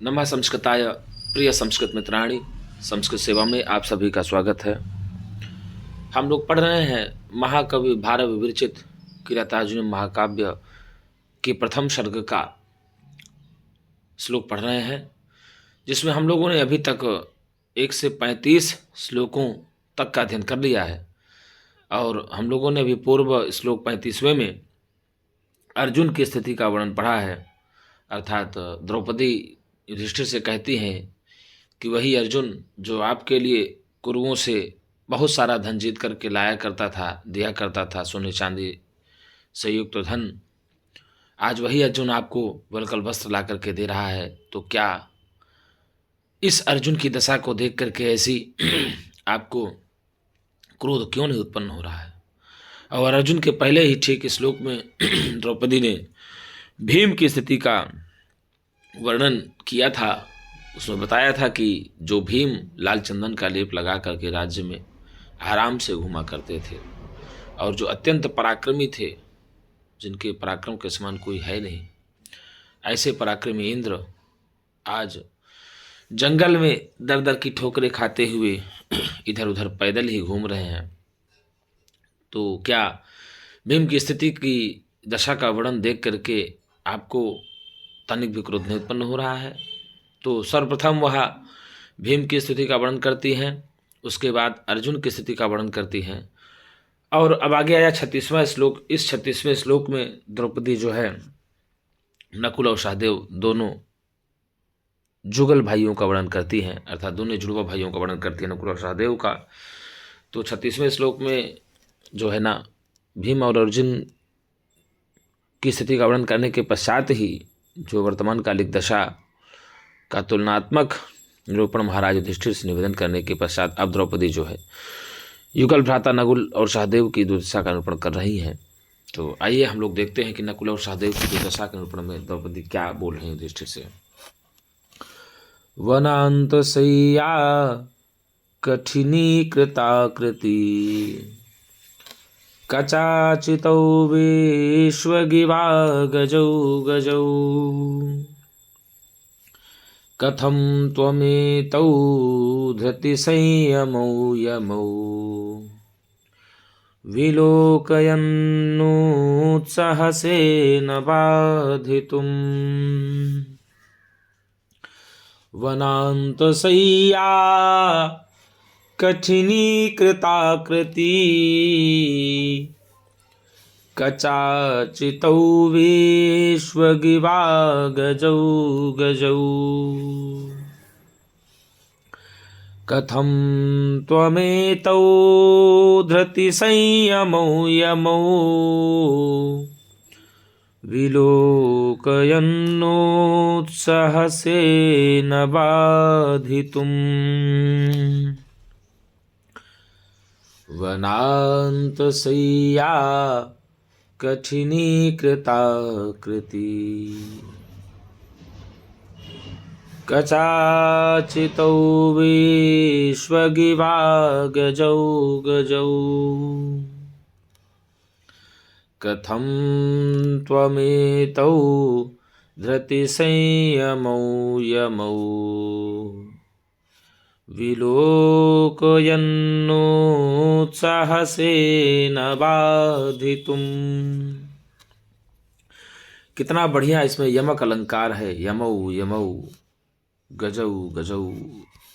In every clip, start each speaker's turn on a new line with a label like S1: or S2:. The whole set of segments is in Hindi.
S1: नमः संस्कृताय प्रिय संस्कृत मित्राणि। संस्कृत सेवा में आप सभी का स्वागत है। हम लोग पढ़ रहे हैं महाकवि भारव विरचित किरातार्जुनीय महाकाव्य के प्रथम सर्ग का श्लोक पढ़ रहे हैं, जिसमें हम लोगों ने अभी तक 1 से 35 श्लोकों तक का अध्ययन कर लिया है। और हम लोगों ने अभी पूर्व श्लोक 35वें में अर्जुन की स्थिति का वर्णन पढ़ा है। अर्थात द्रौपदी युधिष्ठिर से कहती हैं कि वही अर्जुन जो आपके लिए कुरुओं से बहुत सारा धन जीत करके लाया करता था, दिया करता था, सोने चांदी से युक्त धन, आज वही अर्जुन आपको वलकल वस्त्र ला करके दे रहा है। तो क्या इस अर्जुन की दशा को देख करके ऐसी आपको क्रोध क्यों नहीं उत्पन्न हो रहा है? और अर्जुन के पहले ही ठीक श्लोक में द्रौपदी ने भीम की स्थिति का वर्णन किया था। उसमें बताया था कि जो भीम लाल चंदन का लेप लगा करके राज्य में आराम से घूमा करते थे और जो अत्यंत पराक्रमी थे, जिनके पराक्रम के समान कोई है नहीं, ऐसे पराक्रमी इंद्र आज जंगल में दर दर की ठोकरें खाते हुए इधर उधर पैदल ही घूम रहे हैं। तो क्या भीम की स्थिति की दशा का वर्णन देख करके आपको तनिक भी क्रोध नहीं उत्पन्न हो रहा है? तो सर्वप्रथम वह भीम की स्थिति का वर्णन करती हैं, उसके बाद अर्जुन की स्थिति का वर्णन करती हैं। और अब आगे आया 36वां श्लोक। इस 36वें श्लोक में द्रौपदी जो है नकुल और सहदेव दोनों जुगल भाइयों का वर्णन करती हैं, अर्थात दोनों जुड़वा भाइयों का वर्णन करती है, नकुल और सहदेव का। तो 36वें श्लोक में जो है ना, भीम और अर्जुन की स्थिति का वर्णन करने के पश्चात ही जो वर्तमान कालिक दशा का तुलनात्मक निरूपण महाराज युधिष्ठिर से निवेदन करने के पश्चात अब द्रौपदी जो है युगल भ्राता नकुल और सहदेव की दुर्दशा का निरूपण कर रही हैं। तो आइए हम लोग देखते हैं कि नकुल और सहदेव की दुर्दशा के निरूपण में द्रौपदी क्या बोल रही है युधिष्ठिर से। वनांत सैया कठिनी कृताकृति कचाचितौ विश्वगिवा गजौ गजौ कथं त्वमेतौ धृतिसंयमौ यमौ विलोकयन्नुत्साहसेन बाधितुम्। वनान्तशय्या कठिनीकृताकृति कचाचितौ विश्वगिवा गजौ गजौ कथं त्वमेतौ धृतिसंयमौ यमौ विलोकयन्नोत्साहसेन बाधितुम्। वनान्तशय्या कठिनीकृताकृति कचाचितौ विश्वगिवा गजौ गजौ कथं त्वमेतौ धृतिसंयमौ यमौ विलोकयन्नोत्साहसेन बाधितुम्। कितना बढ़िया इसमें यमक अलंकार है। यमौ यमौ गजौ गजौ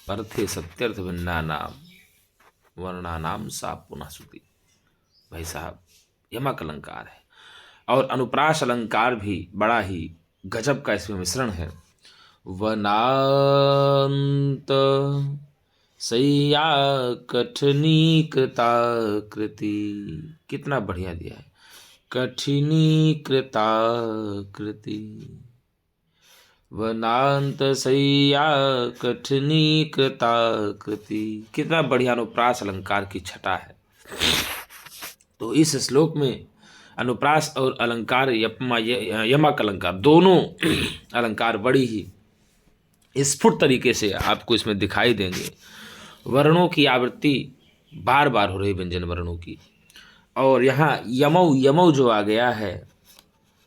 S1: अर्थे सत्यर्थ भिन्ना नाम वर्णानाम सा पुनः श्रुति। भाई साहब, यमक अलंकार है और अनुप्रास अलंकार भी बड़ा ही गजब का इसमें मिश्रण है। वनांत सैया कठिनीकृताकृति, कितना बढ़िया दिया है। कठिनीकृताकृति, वनांत सैया कठिनीकृताकृति, कितना बढ़िया अनुप्रास अलंकार की छटा है। तो इस श्लोक में अनुप्रास और अलंकार यमक अलंकार दोनों अलंकार बड़ी ही स्फुट तरीके से आपको इसमें दिखाई देंगे। वर्णों की आवृत्ति बार बार हो रही, व्यंजन वर्णों की। और यहाँ यमौ यमौ जो आ गया है,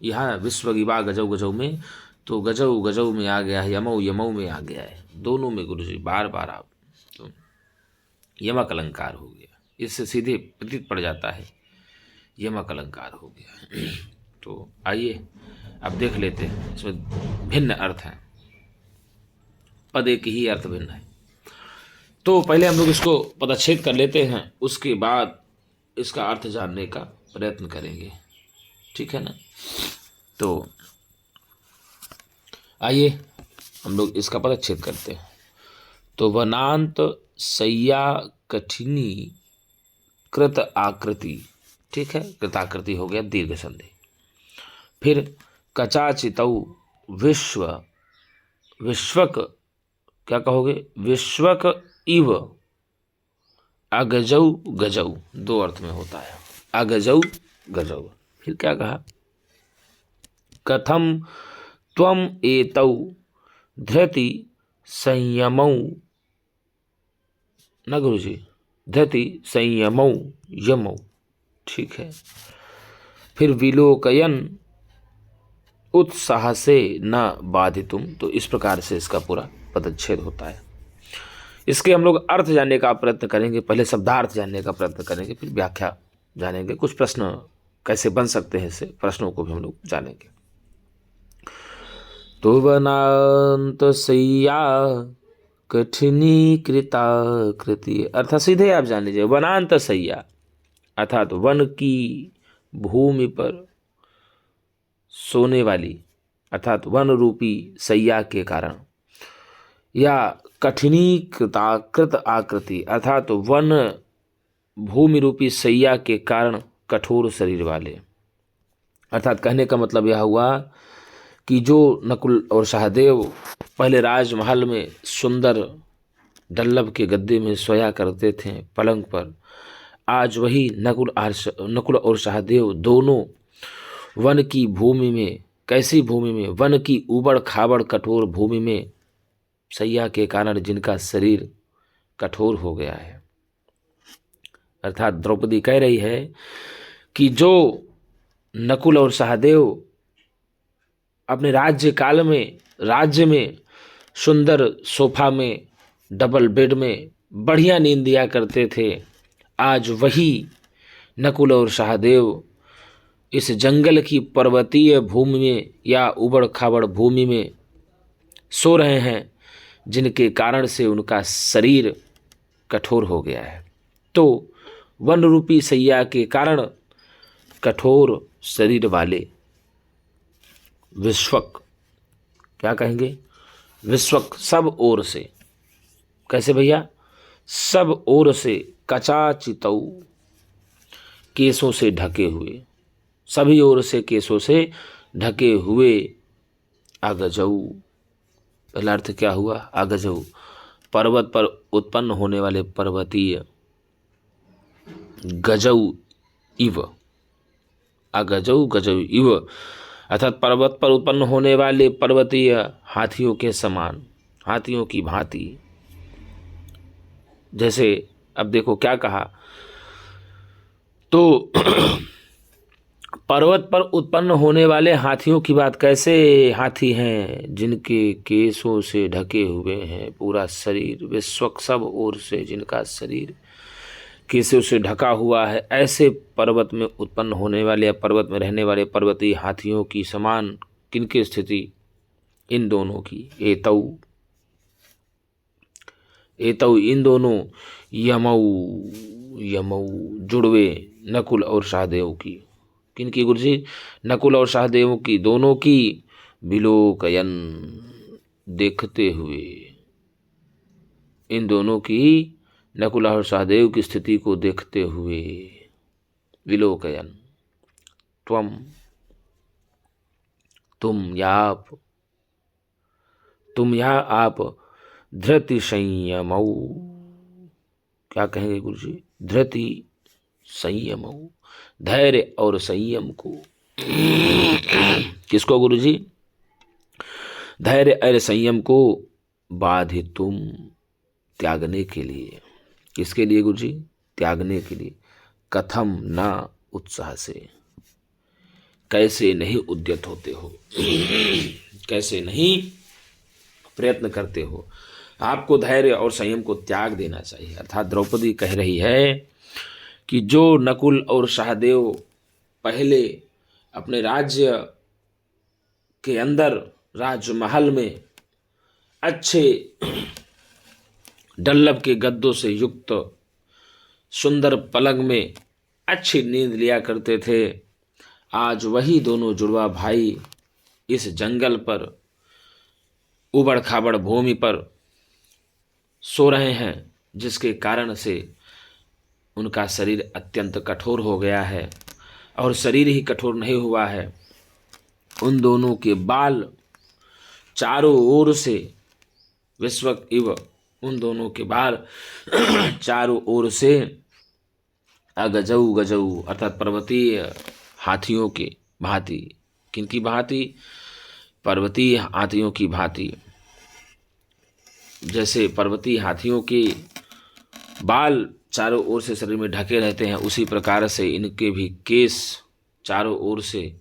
S1: यहाँ विश्वगिवा गजौ गजौ में तो गजऊ गजऊ में आ गया है, यमऊ यमऊ में आ गया है, दोनों में गुरुजी बार बार आप तो यमक अलंकार हो गया। इससे सीधे प्रतीत पड़ जाता है यमक अलंकार हो गया। तो आइए अब देख लेते हैं, इसमें भिन्न अर्थ हैं, पद एक ही अर्थ भिन्न है। तो पहले हम लोग इसको पदच्छेद कर लेते हैं, उसके बाद इसका अर्थ जानने का प्रयत्न करेंगे, ठीक है ना। तो आइए हम लोग इसका पदच्छेद करते हैं। तो वनांत सैया कठिनी कृत आकृति, ठीक है, कृताकृति हो गया दीर्घ संधि। फिर कचाचितौ विश्व, विश्वक क्या कहोगे, विश्वक इव अगजौ गजौ, दो अर्थ में होता है, अगजौ गजौ। फिर क्या कहा, कथम त्वम एतौ धृति संयमौ, न गुरुजी, धृति संयमौ यमौ, ठीक है। फिर विलोकयन उत्साह से न बाधितुम, तो इस प्रकार से इसका पूरा पदच्छेद होता है। इसके हम लोग अर्थ जानने का प्रयत्न करेंगे, पहले शब्दार्थ जानने का प्रयत्न करेंगे, फिर व्याख्या जानेंगे, कुछ प्रश्न कैसे बन सकते हैं इससे, प्रश्नों को भी हम लोग जानेंगे। तो वनांत सैया कठिनी कृताकृति, अर्थात सीधे आप जान लीजिए, वनांत सैया अर्थात वन की भूमि पर सोने वाली, अर्थात वन रूपी सैया के कारण, या कठिनी कृत आकृति अर्थात वन भूमि रूपी सैया के कारण कठोर शरीर वाले। अर्थात कहने का मतलब यह हुआ कि जो नकुल और सहदेव पहले राजमहल में सुंदर डल्लभ के गद्दे में सोया करते थे पलंग पर, आज वही नकुल और सहदेव दोनों वन की भूमि में, कैसी भूमि में, वन की ऊबड़ खाबड़ कठोर भूमि में सैया के कारण जिनका शरीर कठोर हो गया है। अर्थात द्रौपदी कह रही है कि जो नकुल और सहदेव अपने राज्य में सुंदर सोफा में, डबल बेड में बढ़िया नींद दिया करते थे, आज वही नकुल और सहदेव इस जंगल की पर्वतीय भूमि में या उबड़ खाबड़ भूमि में सो रहे हैं, जिनके कारण से उनका शरीर कठोर हो गया है। तो वन रूपी सैया के कारण कठोर शरीर वाले विश्वक, क्या कहेंगे, विश्वक सब ओर से, कैसे भैया, सब ओर से, कचाचितौ केसों से ढके हुए, सभी ओर से केसों से ढके हुए, अगजऊ, पहला अर्थ क्या हुआ, अगजऊ पर्वत पर उत्पन्न होने वाले पर्वतीय, गजऊ इव, अगजऊ गजऊ इव अर्थात पर्वत पर उत्पन्न होने वाले पर्वतीय हाथियों के समान, हाथियों की भांति। जैसे अब देखो क्या कहा, तो पर्वत पर उत्पन्न होने वाले हाथियों की बात, कैसे हाथी हैं, जिनके केसों से ढके हुए हैं पूरा शरीर, विश्वक सब ओर से जिनका शरीर केसों से ढका हुआ है, ऐसे पर्वत में उत्पन्न होने वाले या पर्वत में रहने वाले पर्वतीय हाथियों की समान किनकी स्थिति, इन दोनों की, एतौ इन दोनों, यमऊ जुड़वे नकुल और सहदेव की, किनकी गुरुजी, नकुल और सहदेव की, दोनों की, विलोकयन देखते हुए, इन दोनों की, नकुल और सहदेव की स्थिति को देखते हुए, विलोकयन, त्वम तुम या आप, धृति संयमौ, क्या कहेंगे गुरुजी, धृति संयमौ, धैर्य और संयम को, किसको गुरुजी, धैर्य और संयम को बाधितुम, त्यागने के लिए, किसके लिए गुरुजी, त्यागने के लिए, कथम न उत्साह से, कैसे नहीं उद्यत होते हो, कैसे नहीं प्रयत्न करते हो। आपको धैर्य और संयम को त्याग देना चाहिए। अर्थात द्रौपदी कह रही है कि जो नकुल और सहदेव पहले अपने राज्य के अंदर राजमहल में अच्छे डल्लब के गद्दों से युक्त सुंदर पलंग में अच्छी नींद लिया करते थे, आज वही दोनों जुड़वा भाई इस जंगल पर उबड़ खाबड़ भूमि पर सो रहे हैं, जिसके कारण से उनका शरीर अत्यंत कठोर हो गया है। और शरीर ही कठोर नहीं हुआ है, उन दोनों के बाल चारों ओर से विश्वक इव, उन दोनों के बाल चारों ओर से अगजऊ गजऊ अर्थात पर्वतीय हाथियों के भांति। किनकी भांति? पर्वतीय हाथियों की भांति। जैसे पर्वतीय हाथियों के बाल चारों ओर से शरीर में ढके रहते हैं, उसी प्रकार से इनके भी केस चारों ओर से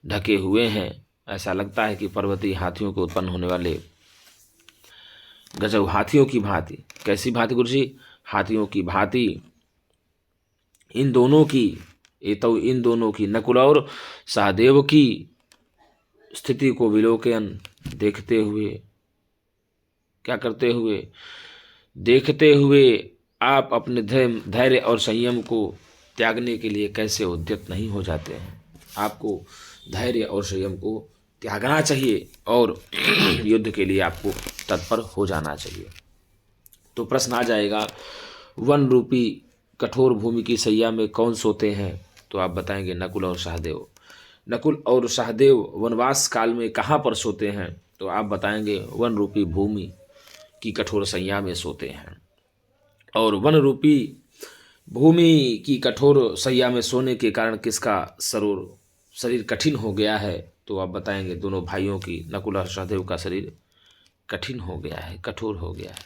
S1: ढके हुए हैं। ऐसा लगता है कि पर्वतीय हाथियों को उत्पन्न होने वाले गजब हाथियों की भांति। कैसी भांति गुरुजी? हाथियों की भांति इन दोनों की, ये तो इन दोनों की नकुल और सहदेव की स्थिति को विलोकन देखते हुए, क्या करते हुए? देखते हुए आप अपने धैर्य और संयम को त्यागने के लिए कैसे उद्यत नहीं हो जाते हैं। आपको धैर्य और संयम को त्यागना चाहिए और युद्ध के लिए आपको तत्पर हो जाना चाहिए। तो प्रश्न आ जाएगा, वन रूपी कठोर भूमि की सैया में कौन सोते हैं? तो आप बताएंगे नकुल और सहदेव। नकुल और सहदेव वनवास काल में कहाँ पर सोते हैं? तो आप बताएंगे वन रूपी भूमि की कठोर सैया में सोते हैं। और वन रूपी भूमि की कठोर सैया में सोने के कारण किसका शरीर कठिन हो गया है? तो आप बताएंगे दोनों भाइयों की, नकुल और सहदेव का शरीर कठिन हो गया है, कठोर हो गया है।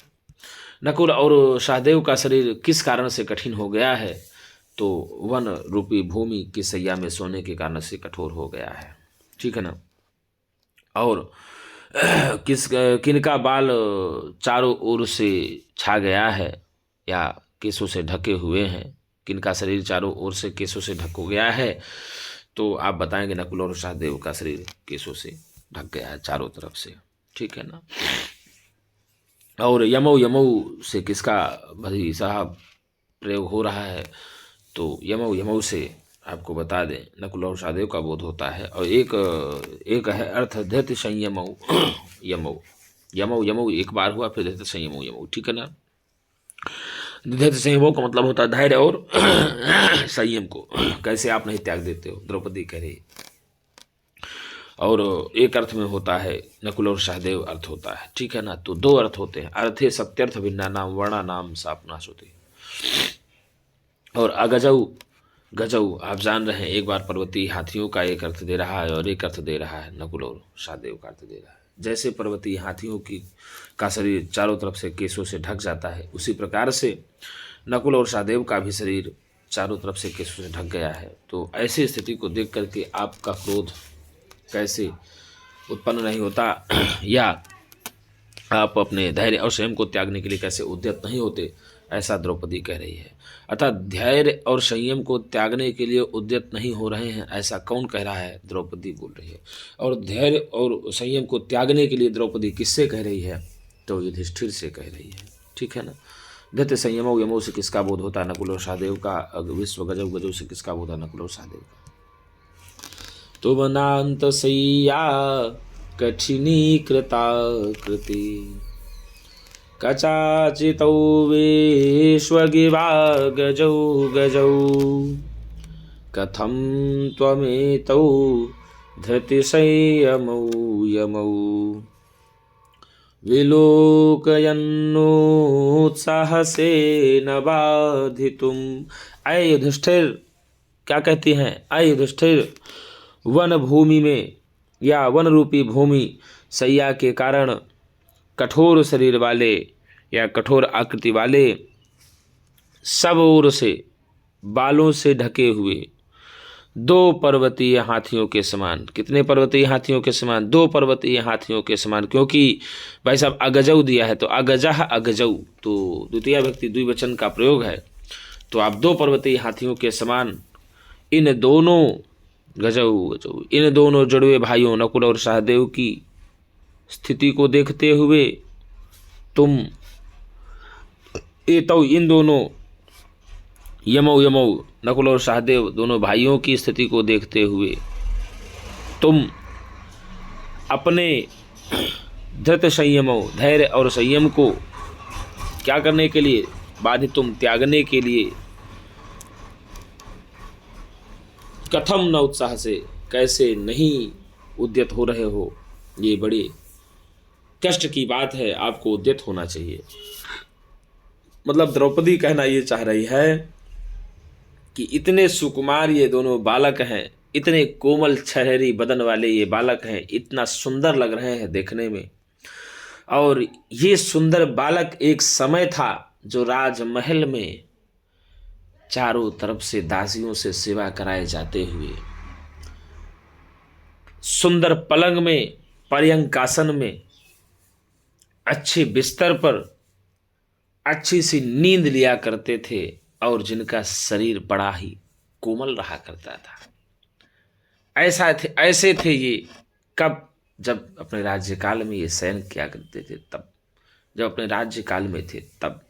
S1: नकुल और सहदेव का शरीर किस कारण से कठिन हो गया है? तो वन रूपी भूमि की सैया में सोने के कारण से कठोर हो गया है, ठीक है ना। और किनका बाल चारों ओर से छा गया है या केसों से ढके हुए हैं? किनका शरीर चारों ओर से केसों से ढक हो गया है? तो आप बताएंगे नकुल और सहदेव का शरीर केसों से ढक गया है चारों तरफ से, ठीक है ना। और यमऊ से किसका भाई साहब प्रयोग हो रहा है? तो यमऊ से आपको बता दें नकुल और सहदेव का बोध होता है। और एक है अर्थ धैर्य संयमऊ यमऊ एक बार हुआ, फिर धैर्य संयमऊ, ठीक है ना। धैर्य संयमों का मतलब होता है धैर्य और संयम को कैसे आप नहीं त्याग देते हो, द्रौपदी कह रही। और एक अर्थ में होता है नकुल और सहदेव अर्थ होता है, ठीक है ना। तो दो अर्थ होते हैं, अर्थे सत्यर्थ भिन्ना नाम वर्णा नाम सापना सोते। और गजऊ आप जान रहे हैं, एक बार पर्वतीय हाथियों का एक अर्थ दे रहा है और एक अर्थ दे रहा है नकुल और सहदेव का अर्थ दे रहा है। जैसे पर्वतीय हाथियों का शरीर चारों तरफ से केसों से ढक जाता है, उसी प्रकार से नकुल और सहदेव का भी शरीर चारों तरफ से केसों से ढक गया है। तो ऐसी स्थिति को देख करके आपका क्रोध कैसे उत्पन्न नहीं होता या आप अपने धैर्य और संयम को त्यागने के लिए कैसे उद्यत नहीं होते, ऐसा द्रौपदी कह रही है। अर्थात धैर्य और संयम को त्यागने के लिए उद्यत नहीं हो रहे हैं, ऐसा कौन कह रहा है? द्रौपदी बोल रही है। और धैर्य और संयम को त्यागने के लिए द्रौपदी किससे कह रही है? तो युधिष्ठिर से कह रही है, ठीक है ना। धैर्य संयमो यमो से किसका बोध होता है? नकुल और सहदेव का। विश्व गजऊ से किसका बोध है? नकुल और सहदेव का। तुम नान्त सैया कठिनी कृता कृति कचाचितौ विश्वगिवा गजौ कथम त्वमेतौ धृति संयमौ यमौ विलोकयन्नोत्साहसेन बाधितुम। आए युधिष्ठिर, क्या कहती हैं? आए युधिष्ठिर, वन भूमि में या वन रूपी भूमि सैया के कारण कठोर शरीर वाले या कठोर आकृति वाले, सब ओर से बालों से ढके हुए, 2 पर्वतीय हाथियों के समान। कितने पर्वतीय हाथियों के समान? 2 पर्वतीय हाथियों के समान। क्योंकि भाई साहब अगजऊ दिया है तो अगजह अगजऊ, तो द्वितीय व्यक्ति द्विवचन का प्रयोग है। तो आप 2 पर्वतीय हाथियों के समान इन दोनों गजऊ गजऊ इन दोनों जुड़वे भाइयों नकुल और सहदेव की स्थिति को देखते हुए तुम एतौ इन दोनों यमौ यमौ नकुल और सहदेव दोनों भाइयों की स्थिति को देखते हुए तुम अपने धृत संयमो धैर्य और संयम को क्या करने के लिए? बाधित तुम त्यागने के लिए कथम न उत्साह से कैसे नहीं उद्यत हो रहे हो? ये बड़ी कष्ट की बात है, आपको उद्यत होना चाहिए। मतलब द्रौपदी कहना ये चाह रही है कि इतने सुकुमार ये दोनों बालक हैं, इतने कोमल छहरी बदन वाले ये बालक हैं, इतना सुंदर लग रहे हैं देखने में। और ये सुंदर बालक एक समय था जो राजमहल में चारों तरफ से दासियों से सेवा कराए जाते हुए सुंदर पलंग में पर्यंकासन में अच्छे बिस्तर पर अच्छी सी नींद लिया करते थे और जिनका शरीर बड़ा ही कोमल रहा करता था। ऐसे थे ये कब? जब अपने राज्यकाल में ये शयन किया करते थे तब, जब अपने राज्यकाल में थे तब।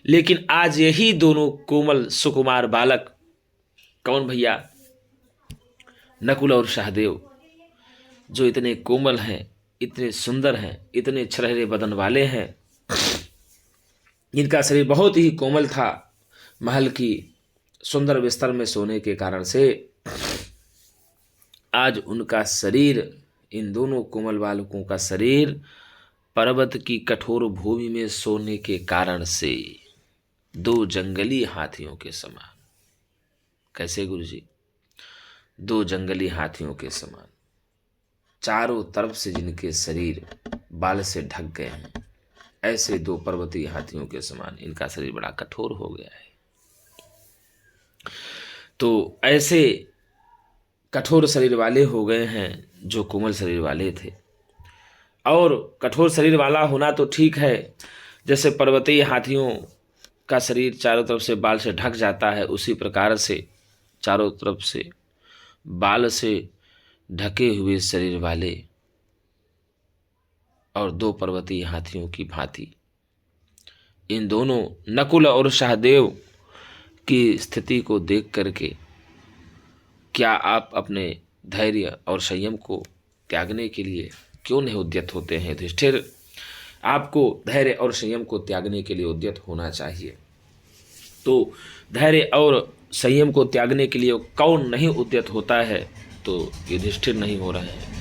S1: लेकिन आज यही दोनों कोमल सुकुमार बालक, कौन भैया? नकुल और सहदेव, जो इतने कोमल हैं, इतने सुंदर हैं, इतने छरहरे बदन वाले हैं, इनका शरीर बहुत ही कोमल था। महल की सुंदर बिस्तर में सोने के कारण से आज उनका शरीर, इन दोनों कोमल बालकों का शरीर पर्वत की कठोर भूमि में सोने के कारण से 2 जंगली हाथियों के समान। कैसे गुरुजी? 2 जंगली हाथियों के समान, चारों तरफ से जिनके शरीर बाल से ढक गए हैं, ऐसे 2 पर्वतीय हाथियों के समान इनका शरीर बड़ा कठोर हो गया है। तो ऐसे कठोर शरीर वाले हो गए हैं जो कोमल शरीर वाले थे। और कठोर शरीर वाला होना तो ठीक है, जैसे पर्वतीय हाथियों का शरीर चारों तरफ से बाल से ढक जाता है, उसी प्रकार से चारों तरफ से बाल से ढके हुए शरीर वाले और 2 पर्वतीय हाथियों की भांति इन दोनों नकुल और सहदेव की स्थिति को देख करके क्या आप अपने धैर्य और संयम को त्यागने के लिए क्यों नहीं उद्यत होते हैं? युधिष्ठिर, आपको धैर्य और संयम को त्यागने के लिए उद्यत होना चाहिए। तो धैर्य और संयम को त्यागने के लिए कौन नहीं उद्यत होता है? तो युधिष्ठिर नहीं हो रहे हैं।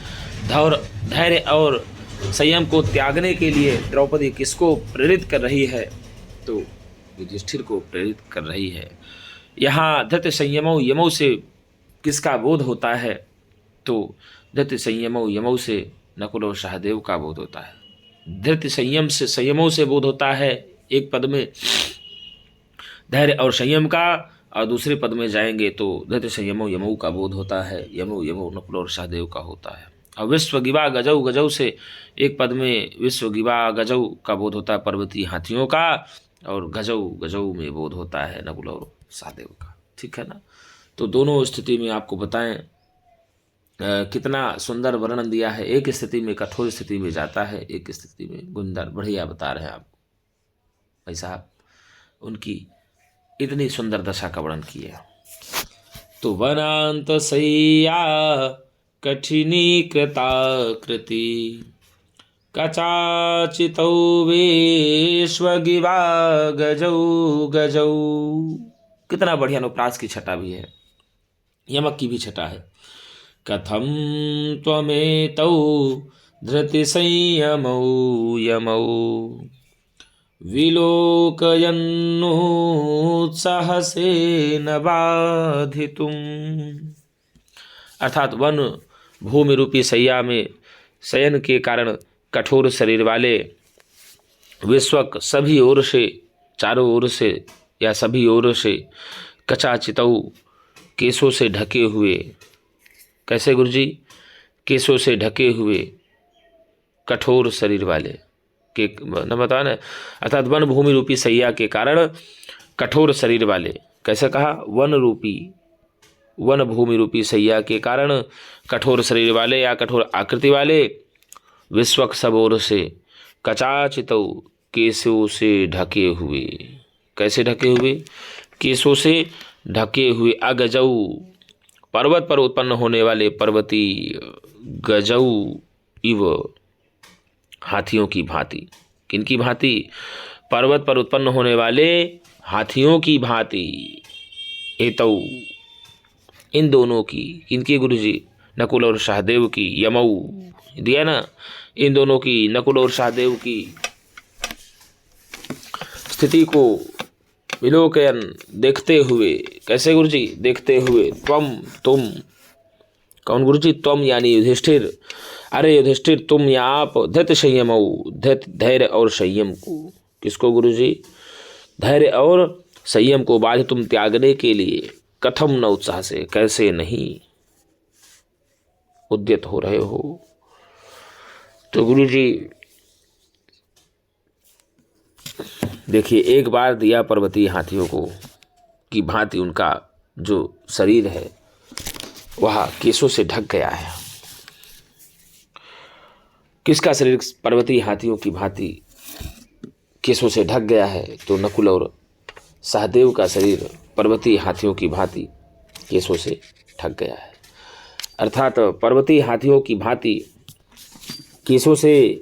S1: धैर्य और संयम को त्यागने के लिए द्रौपदी किसको प्रेरित कर रही है? तो युधिष्ठिर को प्रेरित कर रही है। यहाँ धृत संयमौ यमौ से किसका बोध होता है? तो धृत संयमौ यमौ से नकुल और सहदेव का बोध होता है। धृत संयम से संयमों से बोध होता है एक पद में धैर्य और संयम का, और दूसरे पद में जाएंगे तो धृत संयमो यमौ का बोध होता है, यमो यमो नकुल और सहदेव का होता है। और विश्व गिवा गजऊ गजऊ से एक पद में विश्व गिवा गजऊ का बोध होता है पर्वतीय हाथियों का, और गजऊ गजऊ में बोध होता है नकुल और सहदेव का। ठीक है ना? तो दोनों स्थिति में आपको बताएं कितना सुंदर वर्णन दिया है। एक स्थिति में कठोर स्थिति में जाता है, एक स्थिति में गुंदर, बढ़िया बता रहे हैं आपको भाई साहब, उनकी इतनी सुंदर दशा का वर्णन किया। तो वनांत सैया कठिनी कृताकृति कचाचितौ विश्वगिवा गजौ गजौ। कितना बढ़िया अनुप्रास की छटा भी है, यमक की भी छटा है। कथम त्वमेतौ धृति संयमौ यमौ विलोकयन्नुत्साहसेन बाधितुम्। अर्थात वन भूमि रूपी सैया में शयन के कारण कठोर शरीर वाले विश्वक सभी ओर से, चारों ओर से या सभी ओर से कचाचितौ केसों से ढके हुए, कैसे गुरुजी? केसों से ढके हुए कठोर शरीर वाले के न बता ना, अर्थात वन भूमि रूपी सैया के कारण कठोर शरीर वाले, कैसे कहा? वन भूमि रूपी सैया के कारण कठोर शरीर वाले या कठोर आकृति वाले, विश्वक सब ओर से कचाचितौ केसों से ढके हुए, कैसे ढके हुए? केसों से ढके हुए, अगजौ पर्वत पर उत्पन्न होने वाले पर्वती, गजौ इव हाथियों की भांति, किनकी भांति? पर्वत पर उत्पन्न होने वाले हाथियों की भांति, एतौ इन दोनों की, किनकी गुरुजी? नकुल और सहदेव की, यमौ दिया ना, इन दोनों की, नकुल और सहदेव की स्थिति को विलोकयन देखते हुए, कैसे गुरुजी? देखते हुए, तुम कौन गुरुजी? तुम यानी युधिष्ठिर, अरे युधिष्ठिर तुम या आप, धैर्य संयमौ, धैर्य और संयम को, किसको गुरुजी? धैर्य और संयम को बाध्य तुम त्यागने के लिए, कथम न उत्साह से, कैसे नहीं उद्यत हो रहे हो। तो गुरुजी देखिए, एक बार दिया पर्वतीय हाथियों को की भांति उनका जो शरीर है वह केसों से ढक गया है। किसका शरीर पर्वतीय हाथियों की भांति केसों से ढक गया है? तो नकुल और सहदेव का शरीर पर्वतीय हाथियों की भांति केसों से ढक गया है। अर्थात पर्वतीय हाथियों की भांति केसों से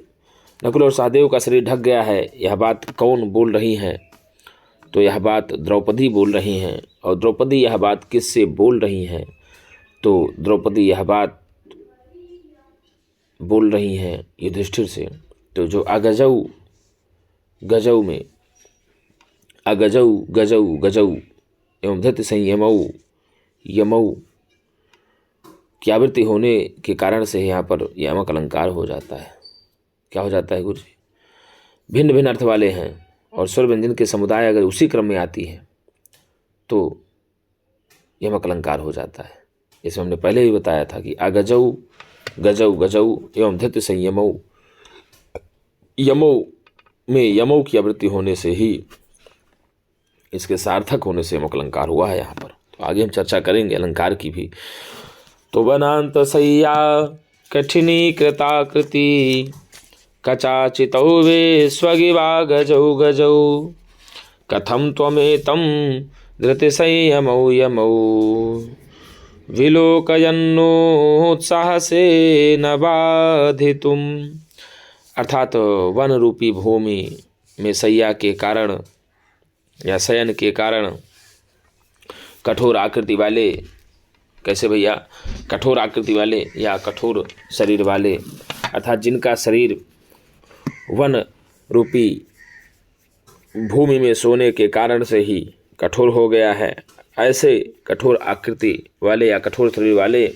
S1: नकुल और सहदेव का शरीर ढक गया है। यह बात कौन बोल रही हैं? तो यह बात द्रौपदी बोल रही हैं। और द्रौपदी यह बात किससे बोल रही हैं? तो द्रौपदी यह बात बोल रही हैं युधिष्ठिर से। तो जो अगजौ गजौ में, अगजौ गजौ गजौ एवं धृत संयमौ यमौ की आवृत्ति होने के कारण से यहाँ पर यमक अलंकार हो जाता है। क्या हो जाता है गुरु जी? भिन्न भिन्न अर्थ वाले हैं और स्वर व्यंजन के समुदाय अगर उसी क्रम में आती है तो यमक अलंकार हो जाता है। इसमें हमने पहले ही बताया था कि अगजौ गजौ गजौ एवं धृत संयमौ, यमौ में यमौ की आवृत्ति होने से ही इसके सार्थक होने से यमक अलंकार हुआ है यहाँ पर। तो आगे हम चर्चा करेंगे अलंकार की भी। तो वनांत सैया कठिनी कृताकृति, कचाचितौ वे स्वगिवा गजौ गजौ, कथम त्वमेतं धृति संयमौ यमौ, विलोकयन्नोत्साह से न बाधितुम। अर्थात वन रूपी भूमि में सैया के कारण या शयन के कारण कठोर आकृति वाले, कैसे भैया? कठोर आकृति वाले या कठोर शरीर वाले, अर्थात जिनका शरीर वन रूपी भूमि में सोने के कारण से ही कठोर हो गया है, ऐसे कठोर आकृति वाले या कठोर शरीर वाले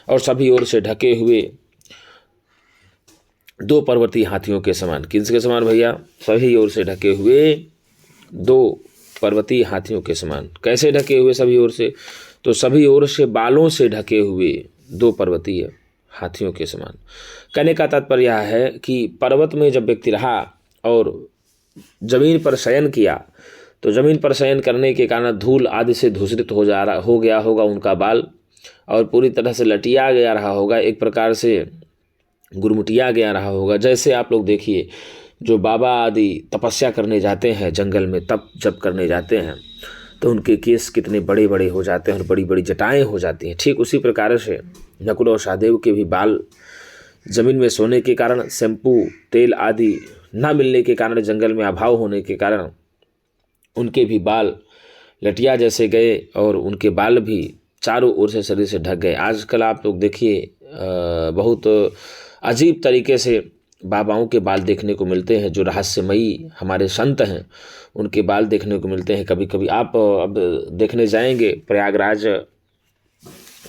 S1: और सभी ओर से ढके हुए दो पर्वतीय हाथियों के समान। किसके समान भैया? सभी ओर से ढके हुए दो पर्वतीय हाथियों के समान। कैसे ढके हुए सभी ओर से? तो सभी ओर से बालों से ढके हुए दो पर्वतीय हाथियों के समान। कहने का तात्पर्य यह है कि पर्वत में जब व्यक्ति रहा और जमीन पर शयन किया तो जमीन पर शयन करने के कारण धूल आदि से धूसरित हो गया होगा उनका बाल, और पूरी तरह से लटिया गया रहा होगा, एक प्रकार से गुरमुटिया गया रहा होगा। जैसे आप लोग देखिए जो बाबा आदि तपस्या करने जाते हैं जंगल में, तप जप करने जाते हैं तो उनके केस कितने बड़े बड़े हो जाते हैं और बड़ी बड़ी जटाएं हो जाती हैं। ठीक उसी प्रकार से नकुल और सहदेव के भी बाल जमीन में सोने के कारण, शैम्पू तेल आदि न मिलने के कारण, जंगल में अभाव होने के कारण उनके भी बाल लटिया जैसे गए और उनके बाल भी चारों ओर से शरीर से ढक गए। आजकल आप लोग देखिए बहुत अजीब तरीके से बाबाओं के बाल देखने को मिलते हैं। जो रहस्यमयी हमारे संत हैं उनके बाल देखने को मिलते हैं। कभी कभी आप अब देखने जाएंगे प्रयागराज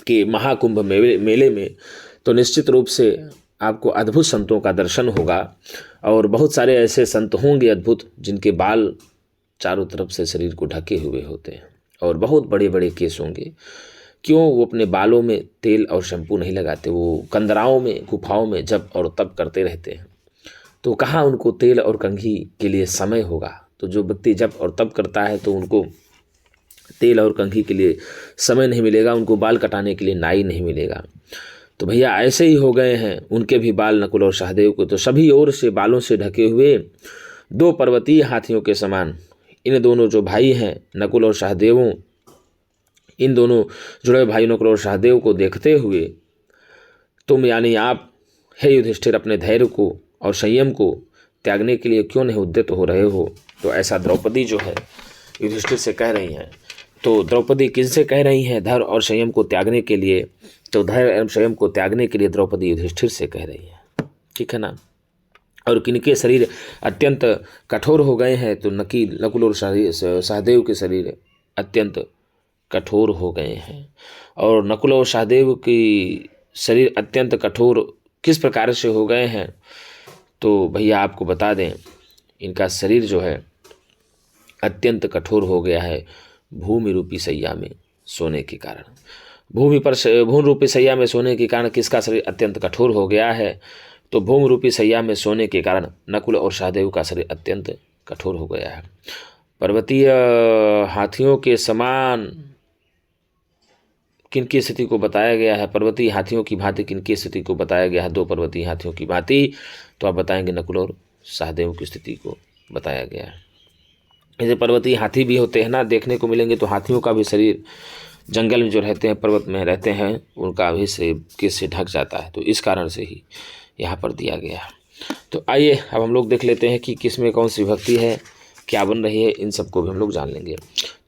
S1: के महाकुंभ मेले में तो निश्चित रूप से आपको अद्भुत संतों का दर्शन होगा और बहुत सारे ऐसे संत होंगे अद्भुत जिनके बाल चारों तरफ से शरीर को ढके हुए होते हैं और बहुत बड़े बड़े केस होंगे। क्यों वो अपने बालों में तेल और शैम्पू नहीं लगाते, वो कंदराओं में गुफाओं में जप और तप करते रहते हैं, तो कहाँ उनको तेल और कंघी के लिए समय होगा। तो जो व्यक्ति जप और तप करता है तो उनको तेल और कंघी के लिए समय नहीं मिलेगा, उनको बाल कटाने के लिए नाई नहीं मिलेगा। तो भैया ऐसे ही हो गए हैं उनके भी बाल नकुल और सहदेव को। तो सभी ओर से बालों से ढके हुए 2 पर्वतीय हाथियों के समान इन दोनों जो भाई हैं नकुल और सहदेवों, इन दोनों जुड़े हुए भाई नकुल और सहदेव को देखते हुए तुम यानी आप हे युधिष्ठिर अपने धैर्य को और संयम को त्यागने के लिए क्यों नहीं उद्यत हो रहे हो। तो ऐसा द्रौपदी जो है युधिष्ठिर से कह रही हैं। तो द्रौपदी किनसे कह रही हैं धैर्य और संयम को त्यागने के लिए, तो धैर्य एवं संयम को त्यागने के लिए द्रौपदी युधिष्ठिर से कह रही है, ठीक है ना। और किनके शरीर अत्यंत कठोर हो गए हैं, तो नकुल और सहदेव के शरीर अत्यंत कठोर हो गए हैं। और नकुल और सहदेव की शरीर अत्यंत कठोर किस प्रकार से हो गए हैं, तो भैया आपको बता दें इनका शरीर जो है अत्यंत कठोर हो गया है भूमि रूपी सैया में सोने के कारण। भूमि रूपी सैया में सोने के कारण किसका शरीर अत्यंत कठोर हो गया है, तो भूमि रूपी सैया में सोने के कारण नकुल और सहदेव का शरीर अत्यंत कठोर हो गया है। पर्वतीय हाथियों के समान किनकी स्थिति को बताया गया है, पर्वतीय हाथियों की भांति किनकी स्थिति को बताया गया है, 2 पर्वतीय हाथियों की भांति। तो आप बताएंगे नकुल और सहदेव की स्थिति को बताया गया है। जैसे पर्वतीय हाथी भी होते हैं ना, देखने को मिलेंगे, तो हाथियों का भी शरीर जंगल में जो रहते हैं, पर्वत में रहते हैं, उनका भी शरीर किस से ढक जाता है, तो इस कारण से ही यहाँ पर दिया गया है। तो आइए अब हम लोग देख लेते हैं कि किस में कौन सी विभक्ति है, क्या बन रही है, इन सबको भी हम लोग जान लेंगे।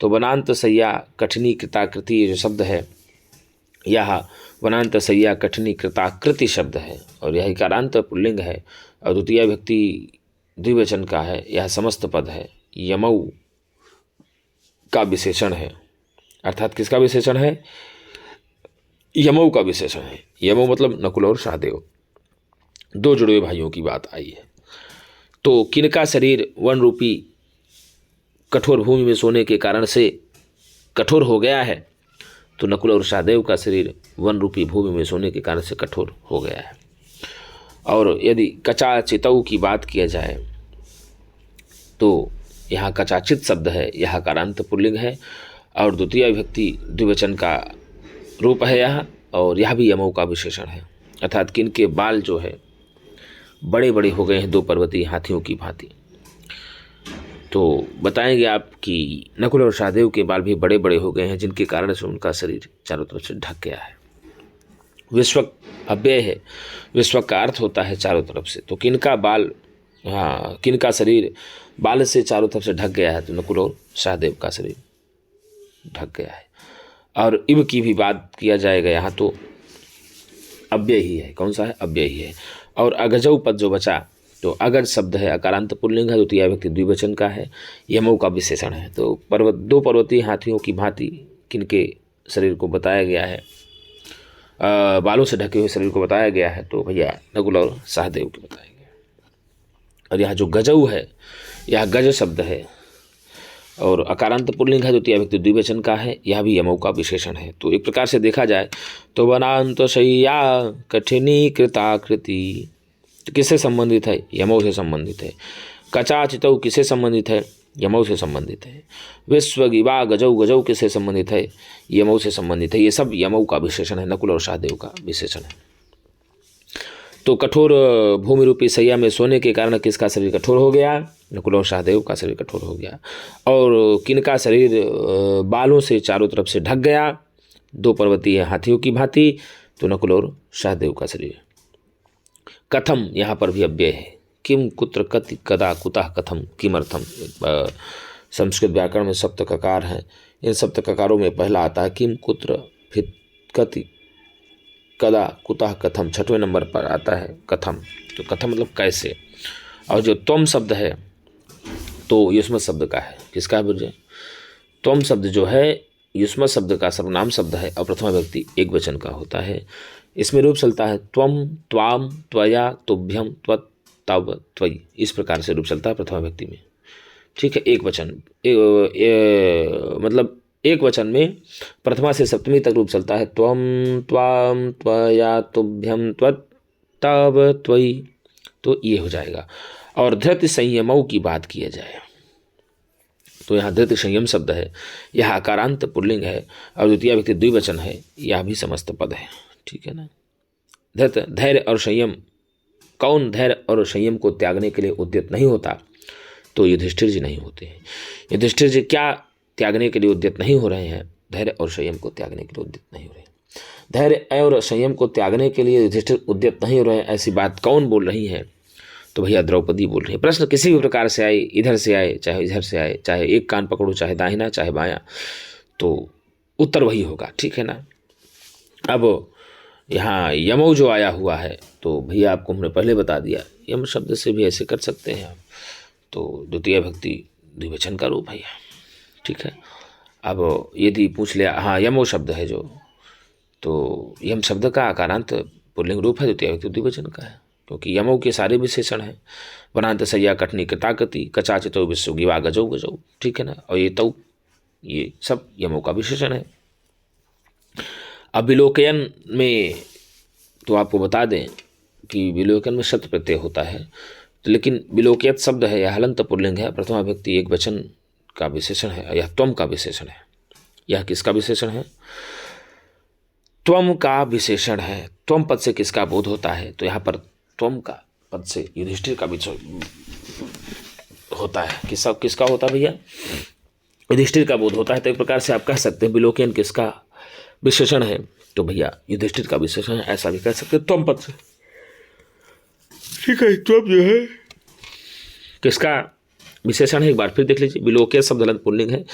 S1: तो वनांत सैया कठिनी कृताकृति ये जो शब्द है, यह वनांत सैया कठिनी कृताकृति शब्द है और यह इकारांत पुल्लिंग है और द्वितीय विभक्ति द्विवचन का है। यह समस्त पद है, यमौ का विशेषण है, अर्थात किसका विशेषण है, यमौ का विशेषण है। यमौ मतलब नकुल और सहदेव 2 जुड़े हुए भाइयों की बात आई है। तो किनका शरीर वन रूपी कठोर भूमि में सोने के कारण से कठोर हो गया है, तो नकुल और सहदेव का शरीर वन रूपी भूमि में सोने के कारण से कठोर हो गया है। और यदि कचाचितौ की बात किया जाए तो यहाँ कचाचित शब्द है, यह कारांत पुल्लिंग है और द्वितीय विभक्ति द्विवचन का रूप है यह, और यह भी यमौ का विशेषण है, अर्थात किनके बाल जो है बड़े बड़े हो गए हैं 2 पर्वतीय हाथियों की भांति। तो बताएंगे आप कि नकुल और सहदेव के बाल भी बड़े बड़े हो गए हैं, जिनके कारण से उनका शरीर चारों तरफ से ढक गया है। विश्वक अव्यय है, विश्वक का अर्थ होता है चारों तरफ से। तो किनका बाल, हाँ, किनका शरीर बाल से चारों तरफ से ढक गया है, तो नकुल और सहदेव का शरीर ढक गया है। और इव की भी बात किया जाएगा यहाँ, तो अव्यय ही है, कौन सा है, अव्यय ही है। और अगजौ पद जो बचा, तो अगज शब्द है, अकारांत पुल्लिंग है, द्वितीय विभक्ति द्विवचन का है, यमौ का विशेषण है। तो 2 पर्वतीय हाथियों की भांति किनके शरीर को बताया गया है, बालों से ढके हुए शरीर को बताया गया है, तो भैया नकुल और सहदेव के बताया गया। और यहाँ जो गजौ है, यह गज शब्द है और अकारांत पुल्लिंग है, द्वितीय विभक्ति द्विवचन का है, यह भी यमौ का विशेषण है। तो एक प्रकार से देखा जाए तो वनांत शय्या कठिनी कृताकृति तो किससे संबंधित है, यमौ से संबंधित है। कचाचितौ किससे संबंधित है, यमौ से संबंधित है। विश्वगिवा गजौ, गजौ किससे संबंधित है, यमौ से संबंधित है। ये सब यमौ का विशेषण है, नकुल और सहदेव का विशेषण है। तो कठोर भूमि रूपी सैया में सोने के कारण किसका शरीर कठोर हो गया, नकुल और सहदेव का शरीर कठोर हो गया। और किनका शरीर बालों से चारों तरफ से ढक गया, 2 पर्वतीय हाथियों की भांति, तो नकुल और सहदेव का शरीर। कथम यहाँ पर भी अव्यय है, किम कुत्र कति कदा कुतः कथम किमर्थम। संस्कृत व्याकरण में सप्त ककार हैं, इन सप्त ककारों में पहला आता है किम कुत्र, फिर कति कदा कुतः कथम, 6वें नंबर पर आता है कथम। तो कथम मतलब कैसे। और जो त्वम शब्द है तो युष्मत शब्द का है, किसका है बुझे, त्वम शब्द जो है युष्मत शब्द का सर्वनाम शब्द है और प्रथमा व्यक्ति एक वचन का होता है। इसमें रूप चलता है त्वम, त्वाम, त्वया, तुभ्यम, त्वत्, तव, त्वयि, इस प्रकार से रूप चलता है प्रथमा व्यक्ति में, ठीक है। एक वचन मतलब एक वचन में प्रथमा से सप्तमी तक रूप चलता है। त्वम, त्वाम, त्वया, तुभ्यम, त्वत्, तव, त्वयि, तो ये हो जाएगा। और धृति संयमों की बात किया जाए तो यहाँ धृति संयम शब्द है, यह आकारांत पुल्लिंग है और द्वितीय व्यक्ति द्विवचन है, यह भी समस्त पद है। ठीक है ना। धृत, धैर्य और संयम, कौन धैर्य और संयम को त्यागने के लिए उद्यत नहीं होता, तो युधिष्ठिर जी नहीं होते हैं। युधिष्ठिर जी क्या त्यागने के लिए उद्यत नहीं हो रहे हैं? धैर्य और संयम को त्यागने के लिए उद्यत नहीं हो रहे हैं। धैर्य और संयम को त्यागने के लिए युधिष्ठिर उद्यत नहीं हो रहे हैं, ऐसी बात कौन बोल रही है? तो भैया द्रौपदी बोल रही है। प्रश्न किसी भी प्रकार से आए, इधर से आए चाहे इधर से आए, चाहे एक कान पकड़ो चाहे दाहिना चाहे बायां, तो उत्तर वही होगा। ठीक है ना। अब यहाँ यमो जो आया हुआ है तो भैया आपको हमने पहले बता दिया, यम शब्द से भी ऐसे कर सकते हैं आप, तो द्वितीय भक्ति द्विवचन का रूप है। ठीक है। अब यदि पूछ लिया हाँ यमो शब्द है जो, तो यम शब्द का आकारांत पुल्लिंग रूप है, द्वितीय भक्ति द्विवचन का है, क्योंकि यमों के सारे विशेषण हैं। वनांत सैया कटनी कटाकति कचाचितो विश्व गिवा गजौ गजौ। ठीक है ना। और ये तौ, ये सब यमों का विशेषण है। अब विलोकयन में तो आपको बता दें कि विलोकन में शत प्रत्यय होता है, तो लेकिन विलोकयत शब्द है, यह हलंत पुल्लिंग है, प्रथमा व्यक्ति एक वचन का विशेषण है, यह त्वम का विशेषण है। यह किसका विशेषण है? त्वम का विशेषण है। त्वम पद से किसका बोध होता है? तो यहाँ पर त्वम का पद से युधिष्ठिर का भी होता है। किसका होता है भैया? युधिष्ठिर का बोध होता है। तो एक प्रकार से आप कह सकते हैं विलोकयन किसका विशेषण है? तो भैया युधिष्ठिर का विशेषण है, ऐसा भी कह सकते हैं त्वम पद से। ठीक है। त्वम जो है किसका विशेषण है? एक बार फिर देख लीजिए। विलोकयन शब्द हलंत पुल्लिंग है,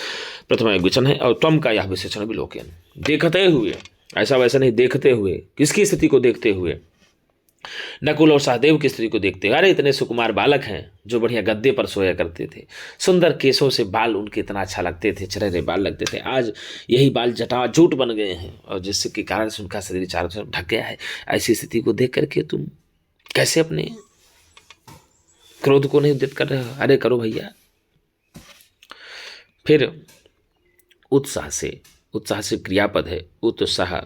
S1: प्रथमा एक वचन है, और त्वम का यह विशेषण है विलोकयन। देखते हुए, ऐसा वैसा नहीं, देखते हुए, किसकी स्थिति को देखते हुए? नकुल और सहदेव की स्त्री को देखते हुए। अरे इतने सुकुमार बालक हैं जो बढ़िया गद्दे पर सोया करते थे, सुंदर केसों से बाल उनके इतना अच्छा लगते थे, चरहरे बाल लगते थे, आज यही बाल जटाजूट बन गए हैं और जिसके कारण से उनका शरीर चारों तरफ ढक गया है। ऐसी स्थिति को देख करके तुम कैसे अपने क्रोध को नहीं उद्यत कर रहे हो? अरे करो भैया। फिर उत्साह से क्रियापद है, उत्साह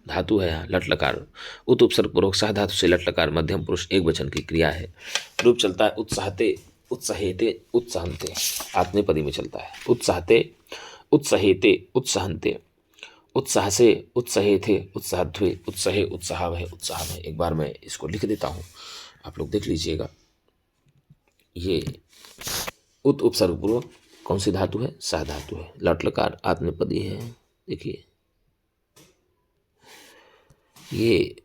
S1: धातु है, यहाँ लट लकार, उत उपसर्ग पूर्वक सह धातु से लट लकार मध्यम पुरुष एक वचन की क्रिया है। रूप चलता है उत्साहते, उत्साहेते, उत्साहन्ते, आत्मनेपदी में चलता है। उत्साहते, उत्साहेते, उत्साहन्ते, उत्साह से, उत्साहेते, उत्साहध्वे, उत्साहे, उत्साहवह, उत्साहमय। एक बार मैं इसको लिख देता हूँ, आप लोग देख लीजिएगा। ये उत उपसर्ग पूर्वक कौन सी धातु है? सह धातु है, लट लकार आत्मनेपदी है। देखिए ये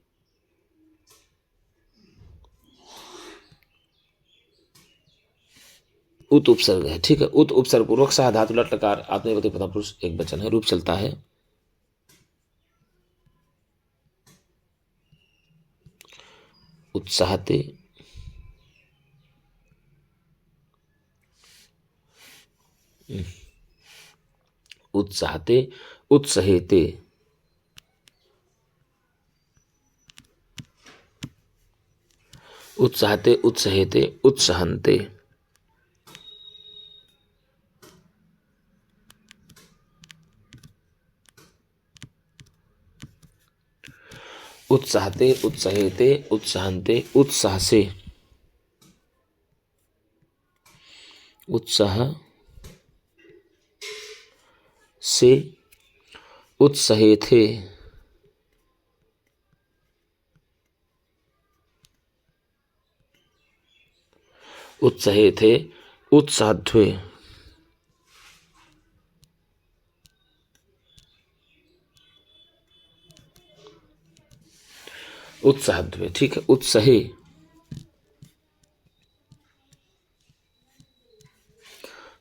S1: उत उपसर्ग है। ठीक है। उत उपसर्ग पूर्वक सह धातु लट लकार आत्मनेपदी प्रथम पुरुष एक वचन है। रूप चलता है उत्साहते, उत्साहते, उत्सहेते, उत्साहते, उत्सहेते, उत्सहन्ते, उत्साहते, उत्सहेते, उत्सहन्ते, उत्साह से, उत्साह से, उत्सहेते, उत्सहेते, उत्साहध्वे, उत्साहध्वे। ठीक है। उत्सहे,